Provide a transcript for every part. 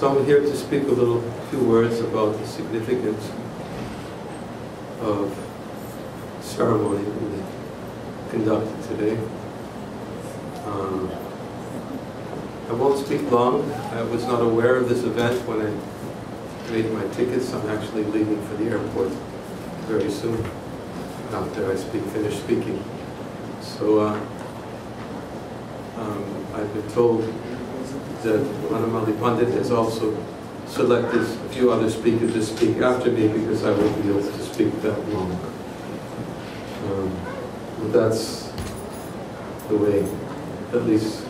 So I'm here to speak a few words about the significance of ceremony will be conducted today. I won't speak long. I was not aware of this event when I made my tickets. I'm actually leaving for the airport very soon. After I finish speaking. So I've been told that Vanamali Pandit has also selected a few other speakers to speak after me because I won't be able to speak that long. That's the way, at least,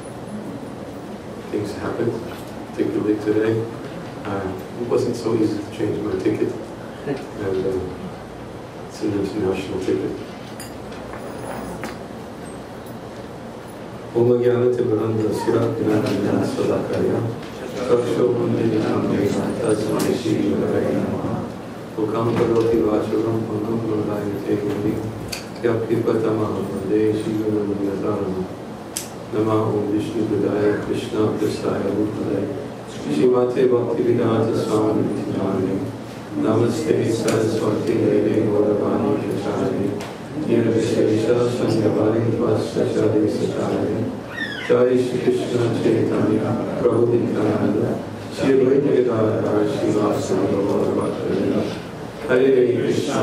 things happened, particularly today. It wasn't so easy to change my ticket, and it's an international ticket. Om Jnana Timirandasya Gnana Sadakaya Kaksho Mandiram Tasmai Shri Gurave Namaha Ukam Karoti Vacharam Pangam Mundayate Guri Yapipatamaha Vande Shri Guru Nyatarama Nama Om Vishnu Budaya Krishna Prasaya Bhutale Shrimate Bhaktivedanta Swami Nityananda Namaste Saraswati Deve Gauravani Kacharya Nirvishesha Sanghavari Vasashade Sakari Jai Shri Krishna Chaitanya Prabhu Nityananda Shri Advaita Gadadhar Srivasana Gaura Hare Krishna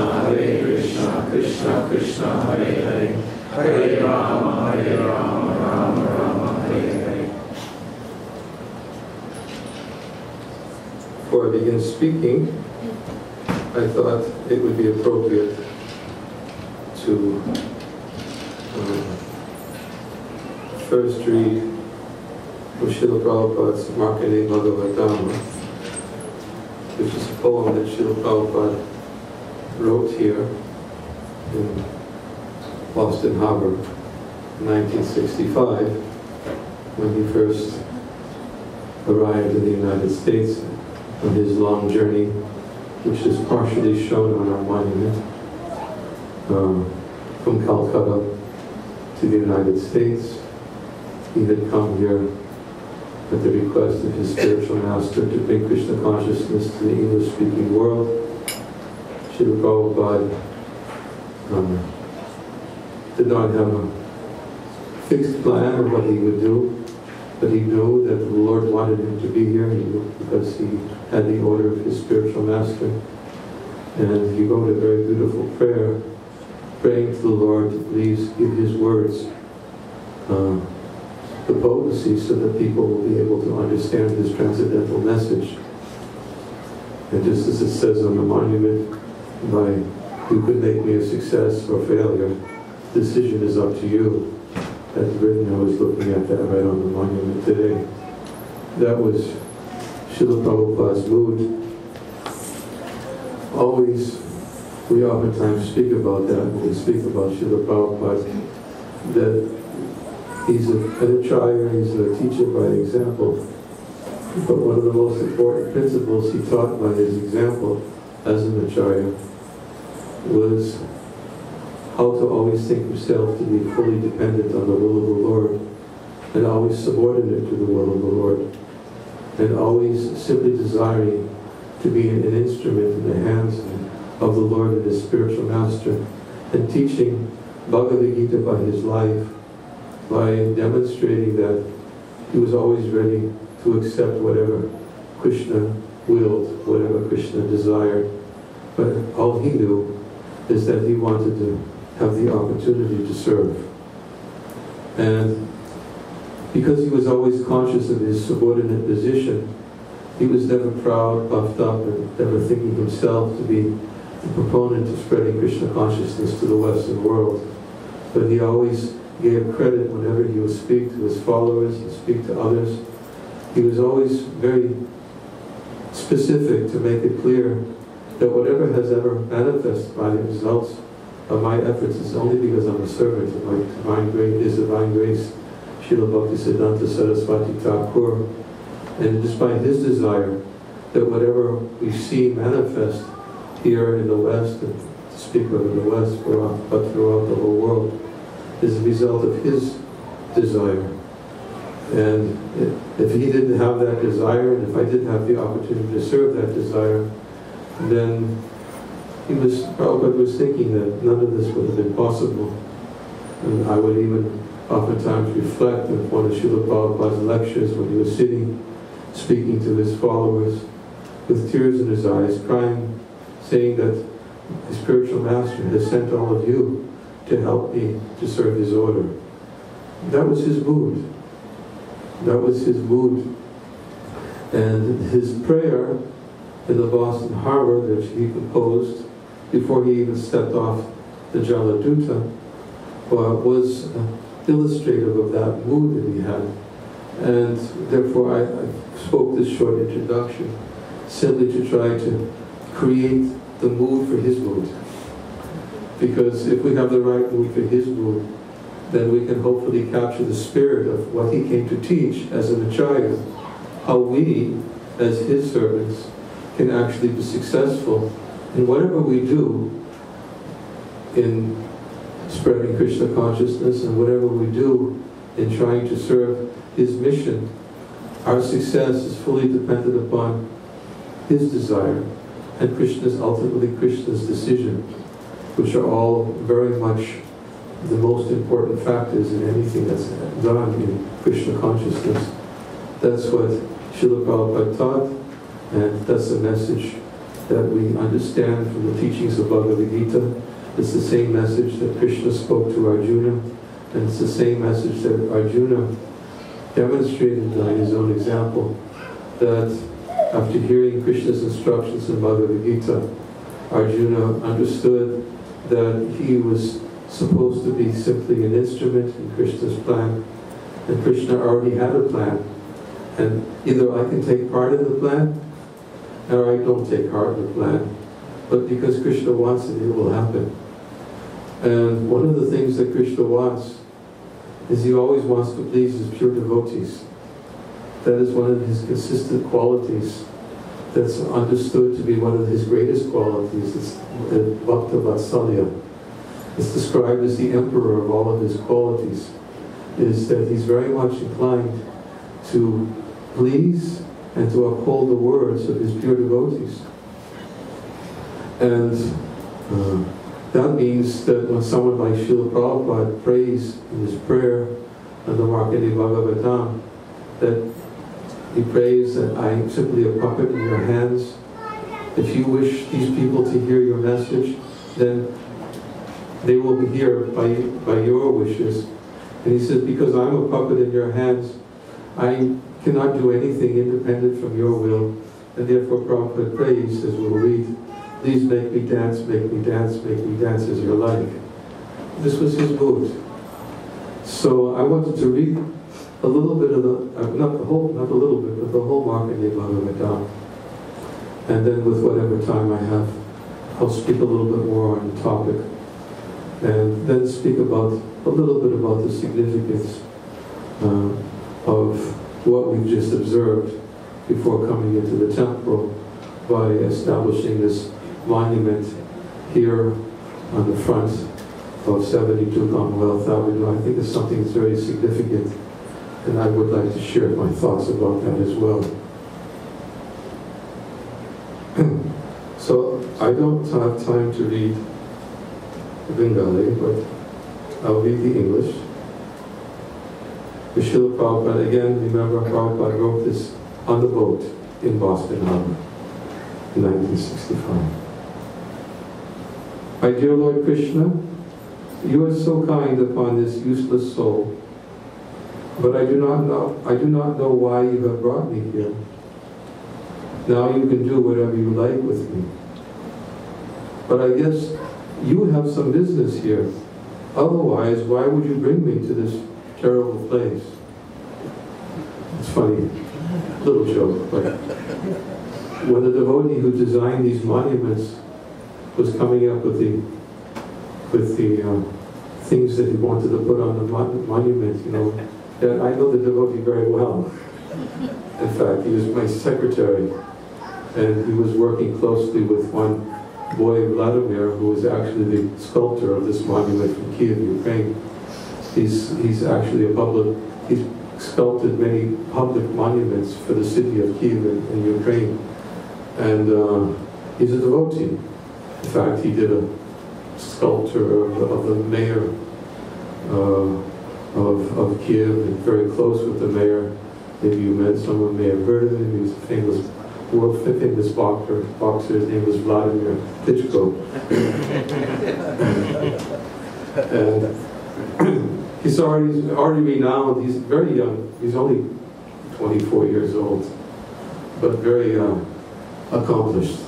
Krishna Krishna Hare Hare Hare Rama Rama Rama Hare Hare. Before I begin speaking, I thought it would be appropriate to first read Srila Prabhupada's Markandeya Bhagavatam, which is a poem that Srila Prabhupada wrote here in Boston Harbor in 1965 when he first arrived in the United States on his long journey, which is partially shown on our monument, from Calcutta to the United States. He had come here at the request of his spiritual master to bring Krishna consciousness to the English-speaking world. Srila Prabhupada did not have a fixed plan of what he would do, but he knew that the Lord wanted him to be here because he had the order of his spiritual master. And he wrote a very beautiful prayer, praying to the Lord to please give his words the potency so that people will be able to understand his transcendental message. And just as it says on the monument, you could make me a success or failure, decision is up to you. That's written. I was looking at that right on the monument today. That was Srila Prabhupada's mood. We oftentimes speak about that when we speak about Srila Prabhupada, that he's an acharya, he's a teacher by example. But one of the most important principles he taught by his example as an acharya was how to always think himself to be fully dependent on the will of the Lord, and always subordinate to the will of the Lord, and always simply desiring to be an instrument in the hands of the Lord and his spiritual master, and teaching Bhagavad Gita by his life, by demonstrating that he was always ready to accept whatever Krishna willed, whatever Krishna desired. But all he knew is that he wanted to have the opportunity to serve. And because he was always conscious of his subordinate position, he was never proud, puffed up, and never thinking himself to be the proponent of spreading Krishna consciousness to the Western world. But he always gave credit whenever he would speak to his followers and speak to others. He was always very specific to make it clear that whatever has ever manifested by the results of my efforts is only because I'm a servant of my divine grace, His divine grace, Srila Bhaktisiddhanta Saraswati Thakur. And despite his desire that whatever we see manifest here in the West, and to speak of in the West, but throughout the whole world, is a result of his desire. And if he didn't have that desire, and if I didn't have the opportunity to serve that desire, then Prabhupada was thinking that none of this would have been possible. And I would even oftentimes reflect on one of Srila Prabhupada's lectures when he was sitting, speaking to his followers, with tears in his eyes, crying, saying that the spiritual master has sent all of you to help me to serve his order. That was his mood. That was his mood. And his prayer in the Boston Harbor that he composed before he even stepped off the Jaladuta was illustrative of that mood that he had. And therefore I spoke this short introduction simply to try to create the mood for his mood. Because if we have the right mood for his mood, then we can hopefully capture the spirit of what he came to teach as an acharya, how we, as his servants, can actually be successful in whatever we do in spreading Krishna consciousness and whatever we do in trying to serve his mission. Our success is fully dependent upon his desire and ultimately Krishna's decision, which are all very much the most important factors in anything that's done in Krishna consciousness. That's what Srila Prabhupada taught, and that's the message that we understand from the teachings of Bhagavad Gita. It's the same message that Krishna spoke to Arjuna, and it's the same message that Arjuna demonstrated by his own example, that after hearing Krishna's instructions in Bhagavad Gita, Arjuna understood that he was supposed to be simply an instrument in Krishna's plan, and Krishna already had a plan. And either I can take part in the plan, or I don't take part in the plan. But because Krishna wants it, it will happen. And one of the things that Krishna wants is he always wants to please his pure devotees. That is one of his consistent qualities that's understood to be one of his greatest qualities. It's the Bhakta Vatsalya. It's described as the emperor of all of his qualities, is that he's very much inclined to please and to uphold the words of his pure devotees. And that means that when someone like Srila Prabhupada prays in his prayer in the Markandeya Bhagavatam, that he prays that I am simply a puppet in your hands. If you wish these people to hear your message, then they will be here by your wishes. And he says, because I'm a puppet in your hands, I cannot do anything independent from your will. And therefore Prabhupada prays, as we'll read, please make me dance, make me dance, make me dance as you like. This was his mood. So I wanted to read a little bit of the, not a little bit, but the whole Markandeya Bhagavatam. And then with whatever time I have, I'll speak a little bit more on the topic. And then speak about a little bit about the significance of what we've just observed before coming into the temple by establishing this monument here on the front of 72 Commonwealth Avenue. I think it's something that's very significant, and I would like to share my thoughts about that as well. So I don't have time to read Bengali, but I'll read the English. The Srila Prabhupada, again, remember Prabhupada wrote this on the boat in Boston Harbor in 1965. My dear Lord Krishna, you are so kind upon this useless soul, but I do not know why you have brought me here. Now you can do whatever you like with me. But I guess you have some business here. Otherwise, why would you bring me to this terrible place? It's funny, little joke, but when the devotee who designed these monuments was coming up with the things that he wanted to put on the monument, you know, and I know the devotee very well. In fact, he was my secretary, and he was working closely with one boy, Vladimir, who was actually the sculptor of this monument from Kiev, Ukraine. He's actually he's sculpted many public monuments for the city of Kiev in Ukraine. And he's a devotee. In fact, he did a sculpture of the mayor of Kiev, and very close with the mayor. Maybe you met someone, may have heard of him. He was a famous, world famous boxer. His name was Vladimir Klitschko. And he's already renowned. He's very young. He's only 24 years old, but very accomplished.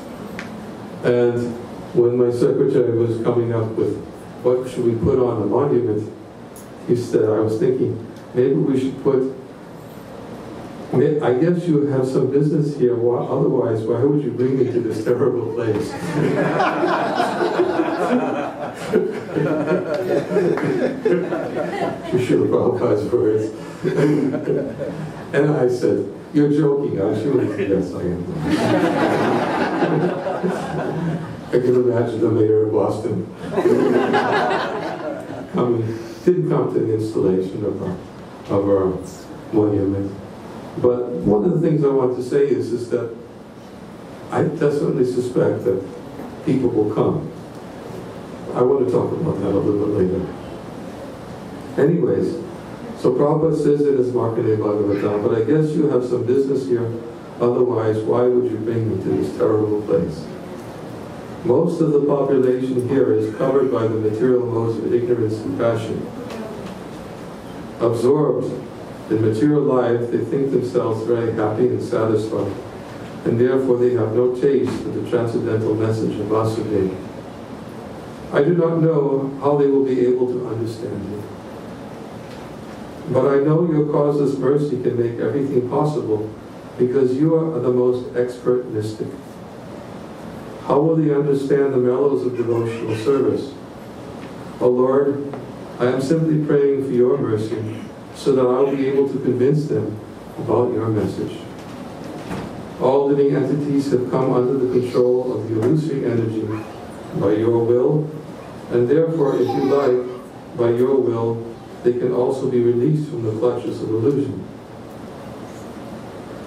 And when my secretary was coming up with what should we put on the monument, he said, I was thinking, maybe we should put, I guess you have some business here, otherwise why would you bring me to this terrible place? Srila Prabhupada's words. And I said, you're joking, aren't you? And he said, yes, I am. I can imagine the mayor of Boston didn't come to the installation of our monument. But one of the things I want to say is that I definitely suspect that people will come. I want to talk about that a little bit later. Anyways, so Prabhupada says it as Markandeya Bhagavatam, but I guess you have some business here, otherwise why would you bring me to this terrible place? Most of the population here is covered by the material modes of ignorance and passion. Absorbed in material life, they think themselves very happy and satisfied, and therefore they have no taste for the transcendental message of Vasudeva. I do not know how they will be able to understand it. But I know your causeless mercy can make everything possible, because you are the most expert mystic. How will they understand the mellows of devotional service? O Lord, I am simply praying for your mercy, so that I will be able to convince them about your message. All living entities have come under the control of the illusory energy by your will, and therefore, if you like, by your will, they can also be released from the clutches of illusion.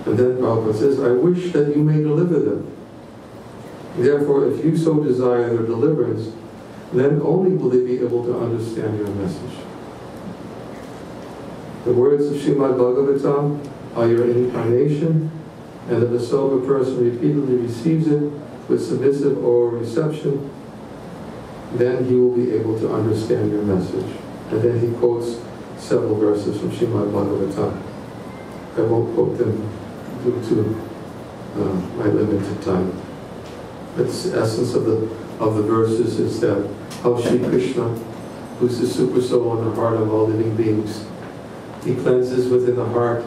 And then Prabhupada says, I wish that you may deliver them. Therefore, if you so desire their deliverance, then only will they be able to understand your message. The words of Srimad Bhagavatam are your incarnation, and if a sober person repeatedly receives it with submissive oral reception, then he will be able to understand your message. And then he quotes several verses from Srimad Bhagavatam. I won't quote them due to my limited time. But the essence of the verses is that how Shri Krishna, who's the super soul in the heart of all living beings, he cleanses within the heart,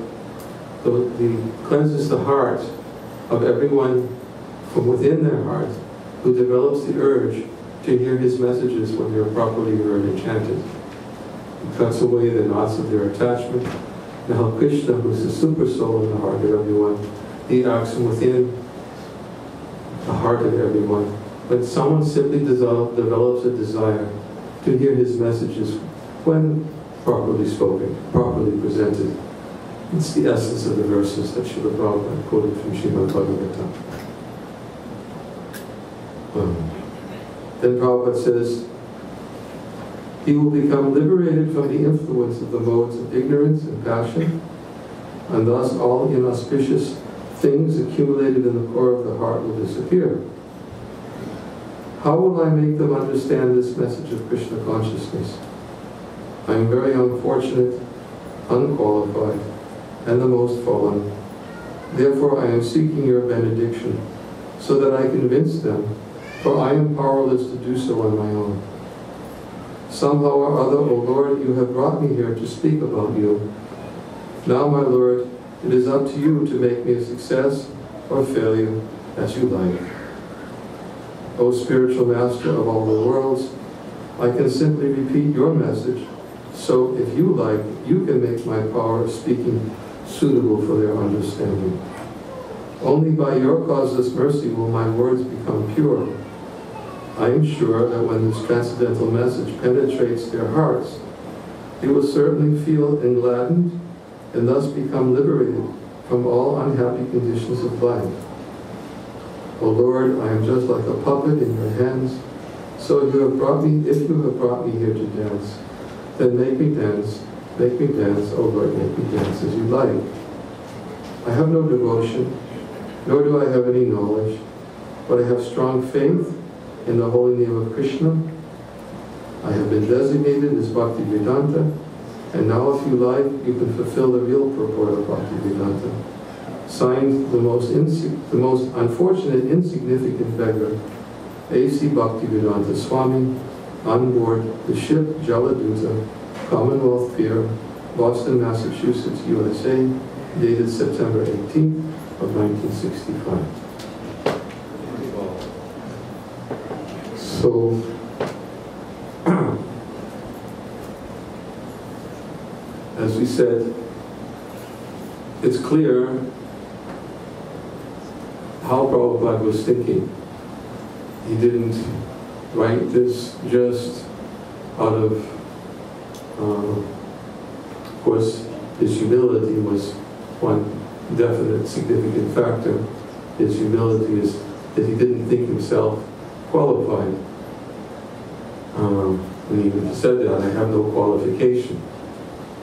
he cleanses the heart of everyone from within their heart who develops the urge to hear his messages when they are properly heard and chanted. He cuts away the knots of their attachment. Now Krishna, who's the super soul in the heart of everyone, he acts from within the heart of everyone. When someone simply develops a desire to hear his messages when properly spoken, properly presented, it's the essence of the verses that Srila Prabhupada quoted from Srimad Bhagavatam. Then Prabhupada says, he will become liberated from the influence of the modes of ignorance and passion, and thus all inauspicious things accumulated in the core of the heart will disappear. How will I make them understand this message of Krishna consciousness? I am very unfortunate, unqualified, and the most fallen. Therefore I am seeking your benediction, so that I convince them, for I am powerless to do so on my own. Somehow or other, O Lord, you have brought me here to speak about you. Now, my Lord, it is up to you to make me a success or failure, as you like. O spiritual master of all the worlds, I can simply repeat your message, so if you like, you can make my power of speaking suitable for their understanding. Only by your causeless mercy will my words become pure. I am sure that when this transcendental message penetrates their hearts, they will certainly feel engladdened and thus become liberated from all unhappy conditions of life. O Lord, I am just like a puppet in your hands. So you have brought me, if you have brought me here to dance, then make me dance, O Lord, make me dance as you like. I have no devotion, nor do I have any knowledge, but I have strong faith in the holy name of Krishna. I have been designated as Bhaktivedanta, and now if you like, you can fulfill the real purport of Bhaktivedanta. Signed, the most unfortunate, insignificant beggar, A.C. Bhaktivedanta Swami, on board the ship Jaladuta, Commonwealth Pier, Boston, Massachusetts, USA, dated September 18th of 1965. So, as we said, it's clear how Prabhupada was thinking. He didn't write this just out of course, his humility was one definite significant factor. His humility is that he didn't think himself qualified. And he even said that, I have no qualification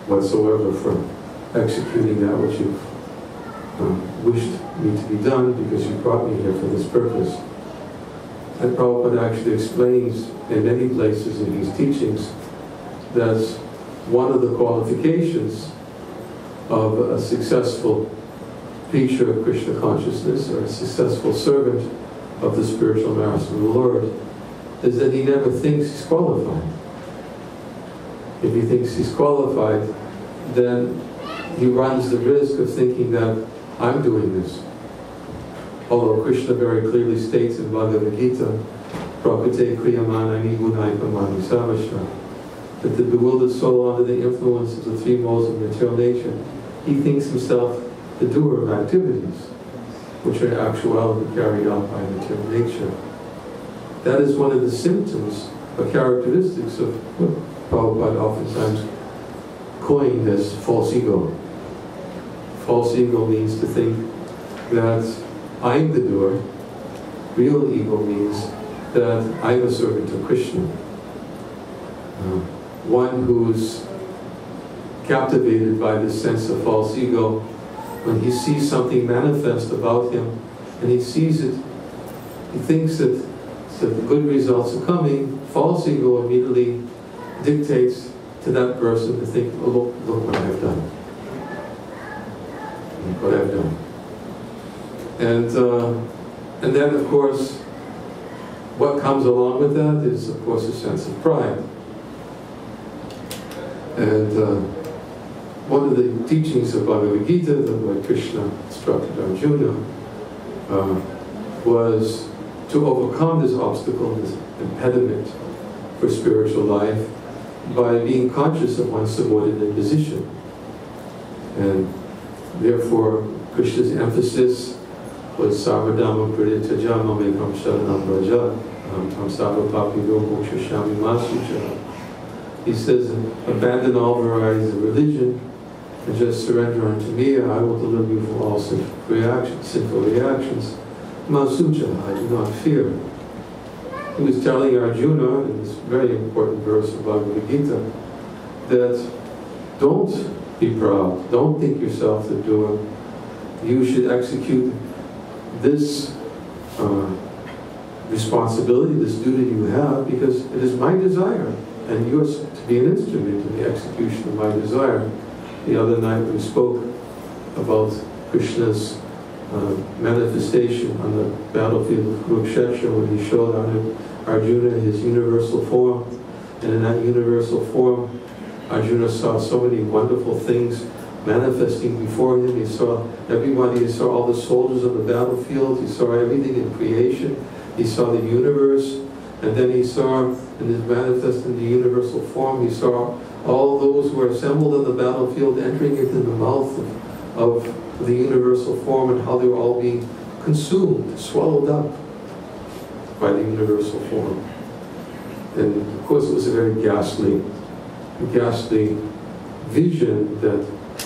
whatsoever for executing that which you've wished me to be done, because you brought me here for this purpose. And Prabhupada actually explains in many places in his teachings that one of the qualifications of a successful preacher of Krishna consciousness, or a successful servant of the spiritual master of the Lord, is that he never thinks he's qualified. If he thinks he's qualified, then he runs the risk of thinking that I'm doing this. Although Krishna very clearly states in Bhagavad Gita, Prakute Kriyamanani Gunaipamani Savasha, that the bewildered soul under the influence of the three modes of material nature, he thinks himself the doer of activities, which are in actuality carried out by material nature. That is one of the symptoms or characteristics of what Prabhupada oftentimes coined as false ego. False ego means to think that I'm the doer. Real ego means that I'm a servant of Krishna. One who's captivated by this sense of false ego, when he sees something manifest about him, and he sees it, he thinks that the good results are coming, false ego immediately dictates to that person to think, oh, look what I've done. Look what I've done. And then, of course, what comes along with that is, of course, a sense of pride. And one of the teachings of Bhagavad Gita that Lord Krishna instructed Arjuna was to overcome this obstacle, this impediment for spiritual life, by being conscious of one's subordinate position. And therefore, Krishna's emphasis was Sarvadhamma Pradityaja Mamekam Sharanam Braja Tam Sarvapapi Yogo Shashami Masucha. He says, abandon all varieties of religion and just surrender unto me, and I will deliver you from all sinful reactions. Masucha, I do not fear. He was telling Arjuna, in this very important verse of Bhagavad Gita, that don't be proud, don't think yourself the doer. You should execute this responsibility, this duty you have, because it is my desire, and you are to be an instrument in the execution of my desire. The other night we spoke about Krishna's manifestation on the battlefield of Kurukshetra, when he showed Arjuna his universal form, and in that universal form Arjuna saw so many wonderful things manifesting before him. He saw everybody, he saw all the soldiers on the battlefield, he saw everything in creation, he saw the universe, and then he saw, and is manifest in the universal form, he saw all those who were assembled on the battlefield entering into the mouth of the universal form, and how they were all being consumed, swallowed up by the universal form. And of course it was a very ghastly vision that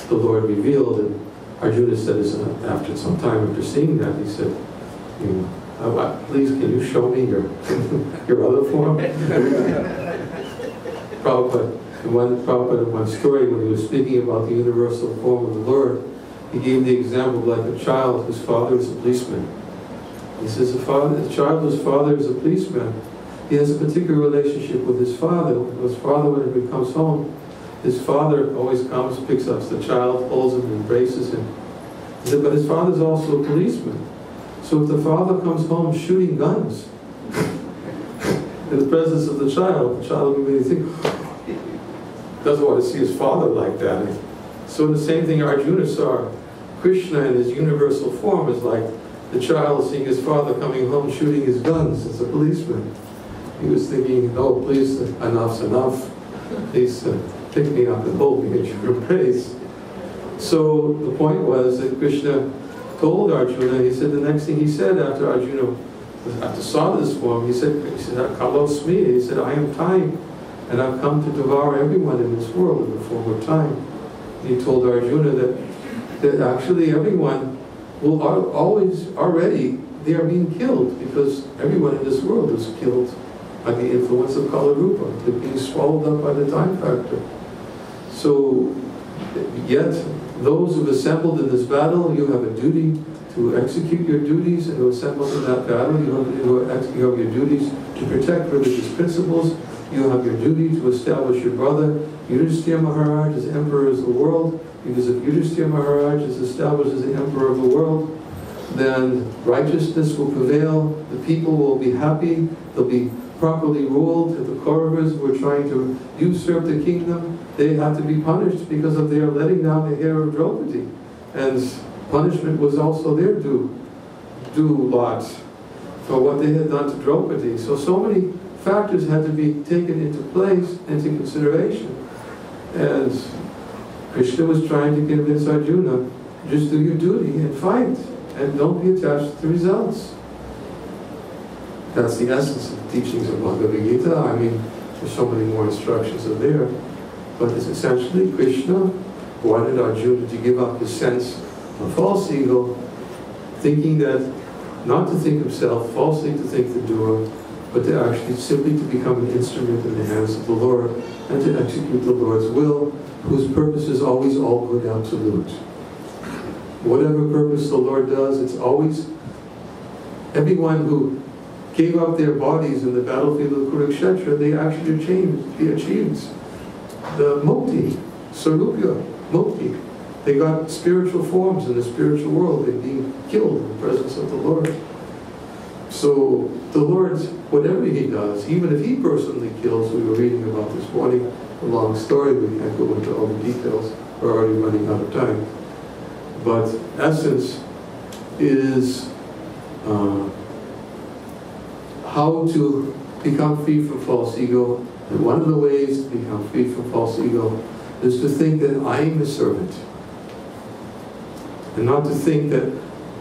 the Lord revealed, and Arjuna said, after some time after seeing that, he said, Please, can you show me your, your other form? Prabhupada, in one story, when he was speaking about the universal form of the Lord, he gave the example of like a child whose father is a policeman. He says the child whose father is a policeman, he has a particular relationship with his father. His father, when he comes home, his father always comes, picks up the child, holds him, embraces him. He said, but his father's also a policeman. So if the father comes home shooting guns in the presence of the child will really think, doesn't want to see his father like that. So the same thing Arjuna saw Krishna in his universal form is like the child seeing his father coming home shooting his guns as a policeman. He was thinking, oh, please, enough's enough. Please pick me up and hold me at your embrace. So the point was that Krishna told Arjuna, he said the next thing he said after Arjuna saw this form, he said, Kalos me, he said, I am time, and I've come to devour everyone in this world in the form of time. And he told Arjuna that actually everyone will always, already, they are being killed, because everyone in this world is killed by the influence of Kala Rupa. They're being swallowed up by the time factor. So, yet, those who have assembled in this battle, you have a duty to execute your duties, and to assemble in that battle, you have your duties to protect religious principles, you have your duty to establish your brother. Yudhishthira Maharaj is emperor of the world, because if Yudhishthira Maharaj is established as the emperor of the world, then righteousness will prevail, the people will be happy, they'll be properly ruled, and the Kauravas who are trying to usurp the kingdom, they have to be punished because of their letting down the hair of Draupadi. And punishment was also their due lot for what they had done to Draupadi. So many factors had to be taken into place, into consideration. And Krishna was trying to convince Arjuna, just do your duty and fight, and don't be attached to the results. That's the essence of the teachings of Bhagavad Gita. I mean, there's so many more instructions are there. But it's essentially Krishna wanted Arjuna to give up his sense of false ego, thinking that, not to think himself, falsely to think the doer, but to actually simply to become an instrument in the hands of the Lord, and to execute the Lord's will, whose purpose is always all good, absolute. Whatever purpose the Lord does, it's always, everyone who gave up their bodies in the battlefield of Kurukshetra, they actually achieved the mukti, sarupya, mukti. They got spiritual forms in the spiritual world. They're being killed in the presence of the Lord. So the Lord, whatever He does, even if He personally kills, we were reading about this morning, a long story, we can't go into all the details, we're already running out of time. But essence is how to become free from false ego. And one of the ways to become free from false ego is to think that I am a servant. And not to think that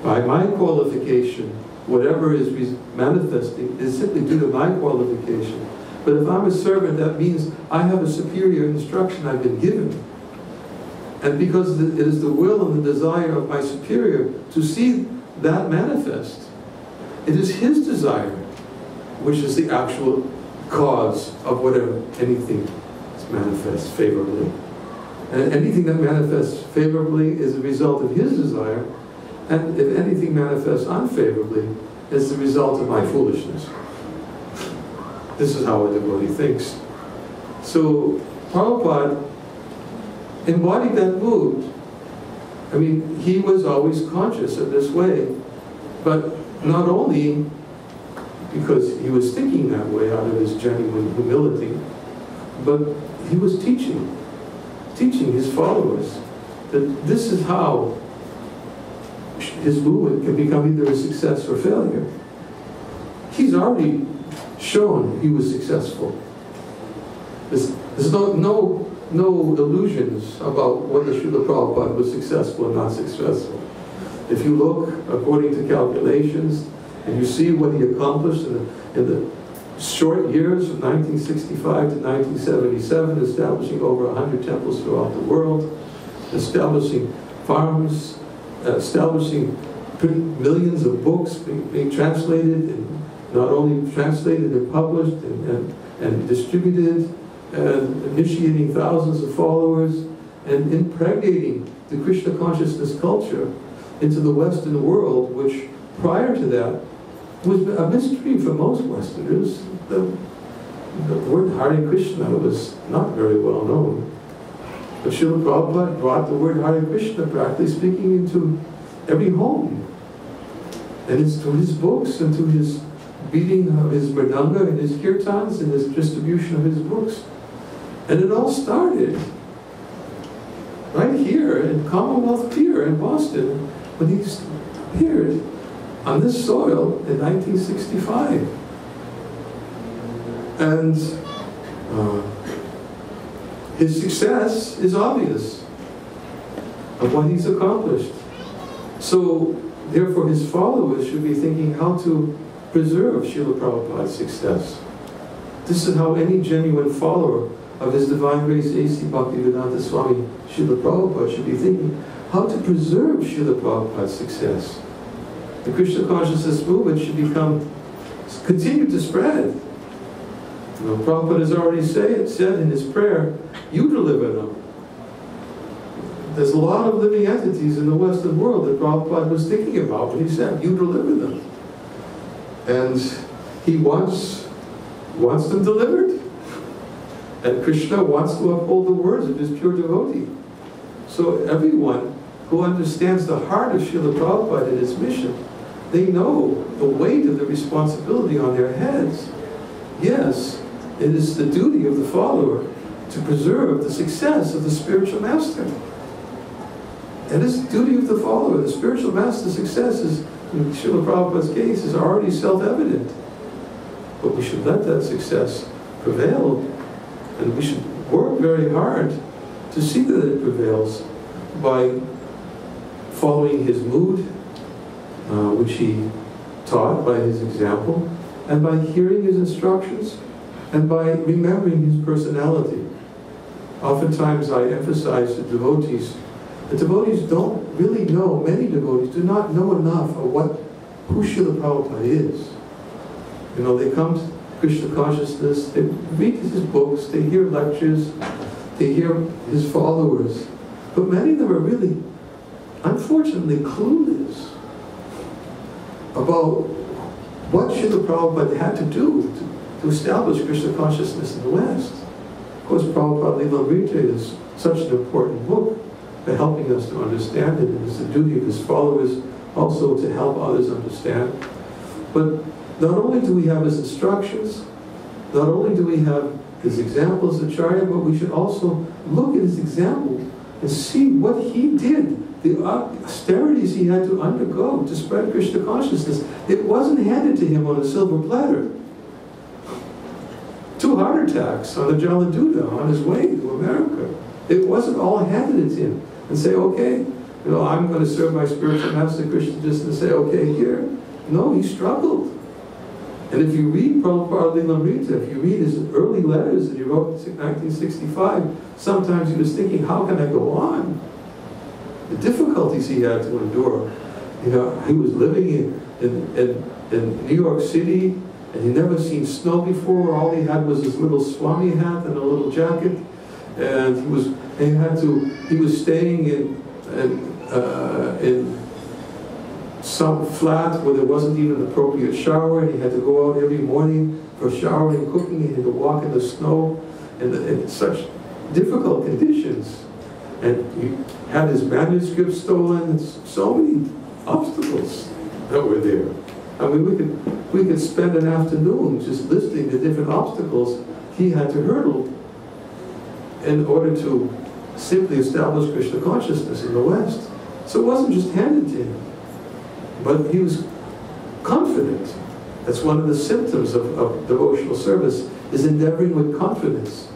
by my qualification, whatever is manifesting is simply due to my qualification. But if I'm a servant, that means I have a superior instruction I've been given. And because it is the will and the desire of my superior to see that manifest, it is his desire which is the actual cause of whatever anything manifests favorably. And anything that manifests favorably is a result of his desire, and if anything manifests unfavorably, it's the result of my foolishness. This is how a devotee thinks. So Prabhupada embodied that mood. I mean, he was always conscious of this way, but not only because he was thinking that way out of his genuine humility, but he was teaching his followers that this is how his movement can become either a success or failure. He's already shown he was successful. There's no illusions about whether Srila Prabhupada was successful or not successful. If you look according to calculations, and you see what he accomplished in the short years from 1965 to 1977, establishing over 100 temples throughout the world, establishing farms, establishing millions of books being translated, and not only translated and published and distributed, and initiating thousands of followers, and impregnating the Krishna consciousness culture into the Western world, which prior to that was a mystery for most Westerners. The word Hare Krishna was not very well known. But Srila Prabhupada brought the word Hare Krishna, practically speaking, into every home. And it's through his books and through his beating of his mridanga and his kirtans and his distribution of his books. And it all started right here in Commonwealth Pier in Boston when he appeared on this soil in 1965. And his success is obvious of what he's accomplished. So, therefore, his followers should be thinking how to preserve Srila Prabhupada's success. This is how any genuine follower of His Divine Grace A.C. Bhaktivedanta Swami Srila Prabhupada should be thinking how to preserve Srila Prabhupada's success. The Krishna consciousness movement should continue to spread. You know, Prabhupada has already said in his prayer, you deliver them. There's a lot of living entities in the Western world that Prabhupada was thinking about when he said, you deliver them. And he wants them delivered. And Krishna wants to uphold the words of his pure devotee. So everyone who understands the heart of Srila Prabhupada and his mission, they know the weight of the responsibility on their heads. Yes, it is the duty of the follower to preserve the success of the spiritual master. It is the duty of the follower. The spiritual master's success is, in Srila Prabhupada's case, is already self-evident. But we should let that success prevail, and we should work very hard to see that it prevails by following his mood, which he taught by his example, and by hearing his instructions, and by remembering his personality. Oftentimes I emphasize to devotees, the devotees don't really know, many devotees do not know enough of who Srila Prabhupada is. You know, they come to Krishna consciousness, they read his books, they hear lectures, they hear his followers, but many of them are really, unfortunately, clueless about what Srila Prabhupada had to do to establish Krishna consciousness in the West. Of course, Prabhupada Lilamrita is such an important book for helping us to understand it, and it's the duty of his followers also to help others understand. But not only do we have his instructions, not only do we have his examples, Acharya, but we should also look at his example and see what he did, the austerities he had to undergo to spread Krishna consciousness. It wasn't handed to him on a silver platter. 2 heart attacks on the Jaladuta on his way to America. It wasn't all handed to him and say, okay, you know, I'm going to serve my spiritual master Krishna just to say, okay, here. No, he struggled. And if you read Prabhupada Lilamrita, if you read his early letters that he wrote in 1965, sometimes he was thinking, how can I go on? The difficulties he had to endure. You know, he was living in New York City, and he'd never seen snow before. All he had was his little Swami hat and a little jacket. And he was staying in some flat where there wasn't even an appropriate shower, and he had to go out every morning for showering and cooking, and he had to walk in the snow in such difficult conditions. And he had his manuscript stolen, and so many obstacles that were there. I mean, we could spend an afternoon just listing the different obstacles he had to hurdle in order to simply establish Krishna consciousness in the West. So it wasn't just handed to him, but he was confident. That's one of the symptoms of devotional service, is endeavoring with confidence.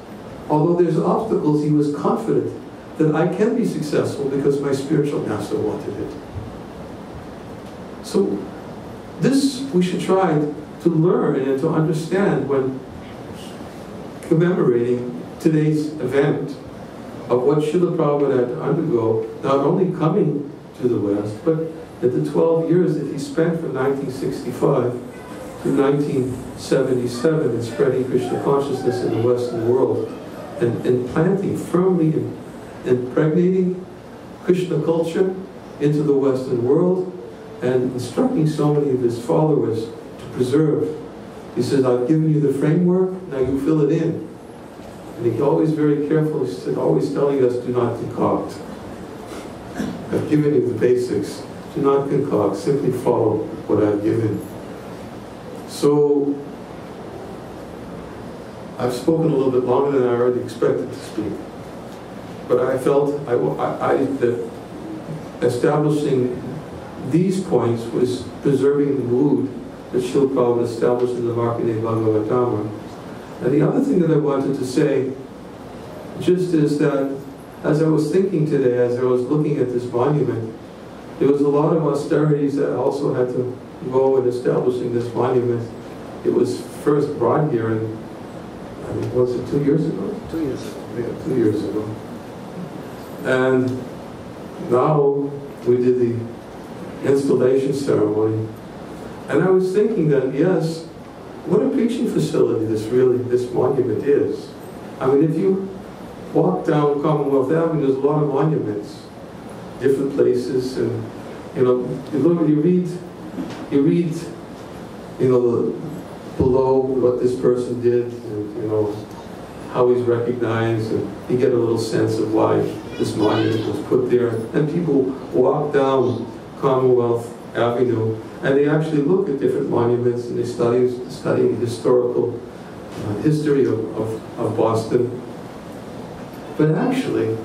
Although there's obstacles, he was confident that I can be successful because my spiritual master wanted it. So this we should try to learn and to understand when commemorating today's event of what Srila Prabhupada had to undergo, not only coming to the West, but that the 12 years that he spent from 1965 to 1977 in spreading Krishna consciousness in the Western world and planting firmly, impregnating Krishna culture into the Western world and instructing so many of his followers to preserve. He says, I've given you the framework, now you fill it in. And he's always very careful, he's always telling us, do not concoct. I've given you the basics. Do not concoct, simply follow what I've given. So, I've spoken a little bit longer than I already expected to speak. But I felt that establishing these points was preserving the mood that Srila Prabhupada established in the Markandeya Bhagavatama. And the other thing that I wanted to say just is that as I was thinking today, as I was looking at this monument, there was a lot of austerities that also had to go in establishing this monument. It was first brought here in, I mean, was it 2 years ago? 2 years ago. Yeah, 2 years ago. And now we did the installation ceremony. And I was thinking that, yes, what a preaching facility this monument is. I mean, if you walk down Commonwealth Avenue, there's a lot of monuments, different places, and you read, below what this person did, and how he's recognized, and you get a little sense of why this monument was put there. And people walk down Commonwealth Avenue, and they actually look at different monuments, and they study the historical history of Boston. But actually,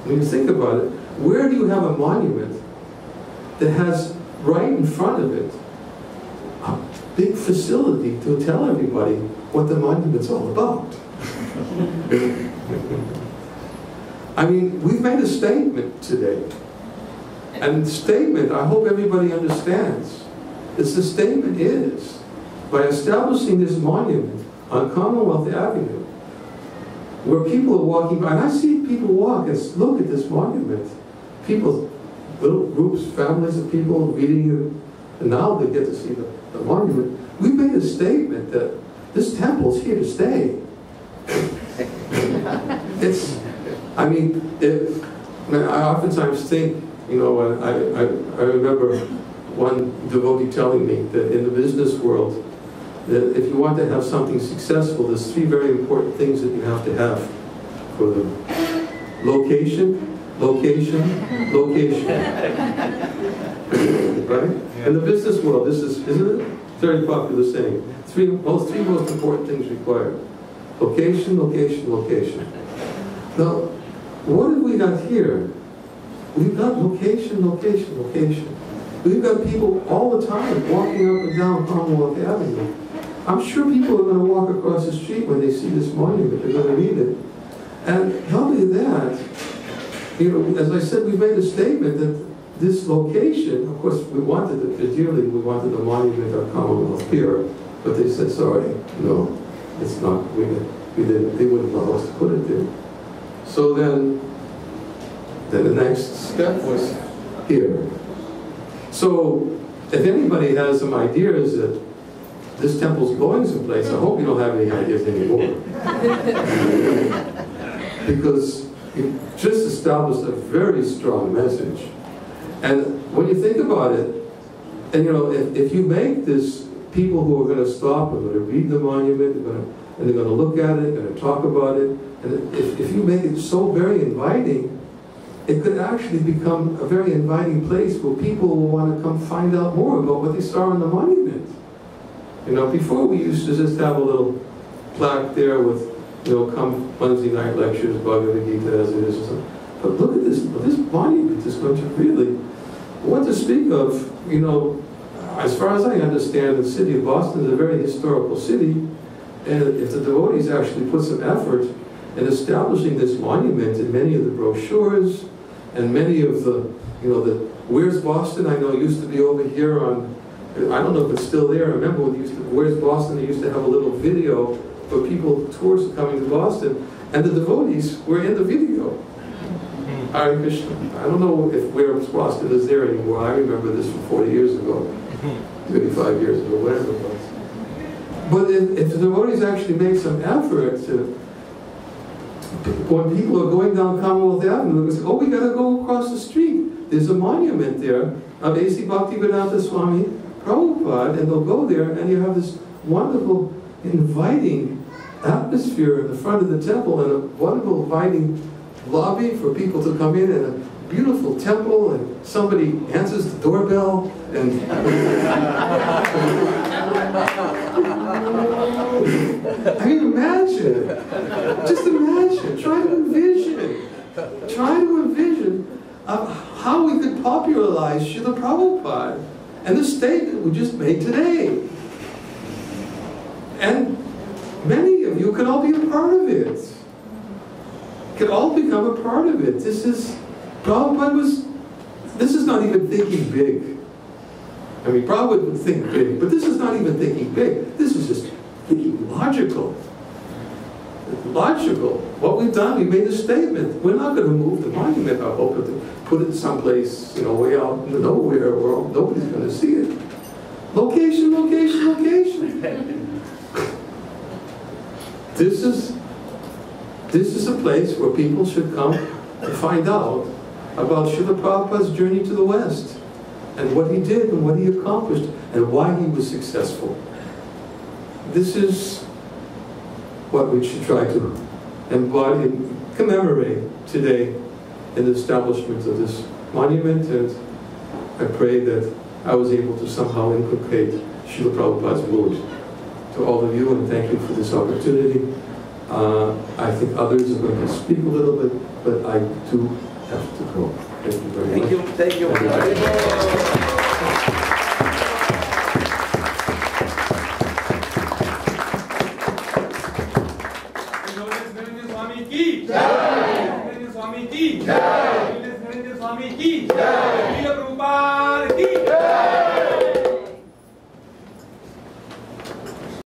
when you think about it, where do you have a monument that has right in front of it a big facility to tell everybody what the monument's all about? I mean, we've made a statement today. And the statement, I hope everybody understands, is the statement is, by establishing this monument on Commonwealth Avenue, where people are walking by, and I see people walk and look at this monument. People, little groups, families of people reading it, and now they get to see the monument. We made a statement that this temple's here to stay. I oftentimes think, I remember one devotee telling me that in the business world, that if you want to have something successful, there's 3 very important things that you have to have for them. Location, location, location. Right? In the business world, this is, isn't it? Very popular saying. 3 most important things required. Location, location, location. Now, what have we got here? We've got location, location, location. We've got people all the time walking up and down Commonwealth Avenue. I'm sure people are going to walk across the street when they see this monument. They're going to read it. And not only that, as I said, we made a statement that this location, of course, we wanted it dearly. We wanted the monument on Commonwealth Pier, but they said, sorry, no, it's not. They wouldn't allow us to put it there. So then the next step was here. So if anybody has some ideas that this temple's going someplace, I hope you don't have any ideas anymore. Because you just established a very strong message. And when you think about it, and if you make this, people who are going to stop are going to read the monument, and they're going to look at it, going to talk about it, and if you make it so very inviting, it could actually become a very inviting place where people will want to come find out more about what they saw on the monument. Before we used to just have a little plaque there with, come Wednesday night lectures, Bhagavad Gita as it is or something. But look at this monument is going to really, what to speak of, as far as I understand, the city of Boston is a very historical city, and if the devotees actually put some effort in establishing this monument in many of the brochures, and many of the, Where's Boston, I know used to be over here on, I don't know if it's still there. I remember when Where's Boston, they used to have a little video for people, tourists coming to Boston, and the devotees were in the video. Hare Krishna. I don't know if where Boston is there anymore. I remember this from 40 years ago, 35 years ago, whatever it was. But if the devotees actually make some effort to, when people are going down Commonwealth Avenue, they say, oh, we got to go across the street. There's a monument there of A.C. Bhaktivedanta Swami Prabhupada, and they'll go there, and you have this wonderful, inviting atmosphere in the front of the temple, and a wonderful, inviting lobby for people to come in, and a beautiful temple, and somebody answers the doorbell, and I mean, imagine, just imagine, try to envision how we could popularize Srila Prabhupada and the statement we just made today. And many of you can all be a part of it. Can all become a part of it. This is not even thinking big. I mean, Prabhupada would think big, but this is not even thinking big. This is just thinking logical. Logical. What we've done, we made a statement. We're not going to move the monument. I hope to put it someplace, way out in the nowhere where nobody's going to see it. Location, location, location. This is a place where people should come to find out about Srila Prabhupada's journey to the West, and what he did, and what he accomplished, and why he was successful. This is what we should try to embody and commemorate today in the establishment of this monument, and I pray that I was able to somehow inculcate Srila Prabhupada's mood to all of you, and thank you for this opportunity. I think others are going to speak a little bit, but I do have to go. Thank you very much. Thank you. Swami ki, Prabhupada.